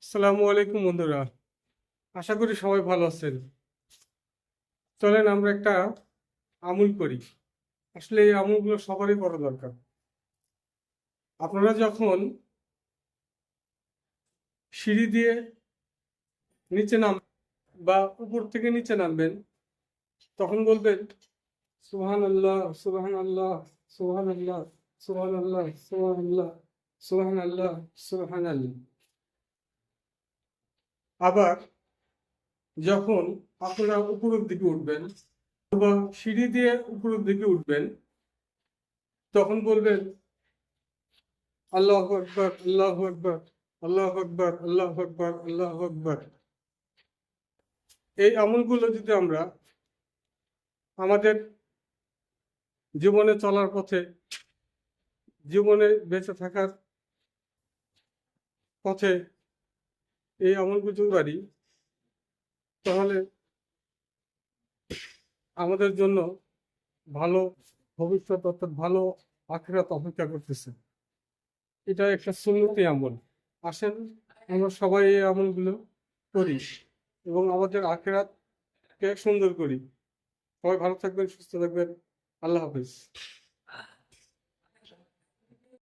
আসসালামু আলাইকুম বন্ধুরা, আশা করি সবাই ভালো আছেন। চলেন আমরা একটা আমল করি। আসলে এই আমলগুলো সবারই করা দরকার। আপনারা যখন সিঁড়ি দিয়ে নিচে নাম বা উপর থেকে নিচে নামবেন, তখন বলবেন সুবহান আল্লাহ, সুবহান আল্লাহ, সুবহান আল্লাহ, সুবহান আল্লাহ, সুবহান আল্লাহ, সুবহান আল্লাহ, সুবহান আল্লাহ। আবার যখন আপনারা উপরের দিকে উঠবেন বা সিঁড়ি দিয়ে উপরের দিকে উঠবেন, তখন বলবেন আল্লাহু আকবার, আল্লাহু আকবার, আল্লাহু আকবার, আল্লাহু আকবার, আল্লাহু আকবার। এই আমলগুলো যদি আমরা আমাদের জীবনে চলার পথে, জীবনে বেঁচে থাকার পথে এই আমলগুলো যদি পারি, তাহলে আমাদের জন্য ভালো ভবিষ্যৎ অর্থাৎ ভালো আখিরাত অপেক্ষা করতেছে। এটা একটা সুন্নতি আমল। আসেন আমরা সবাই এই আমলগুলো করি এবং আমাদের আখিরাতকে সুন্দর করি। সবাই ভালো থাকবেন, সুস্থ থাকবেন। আল্লাহ হাফেজ।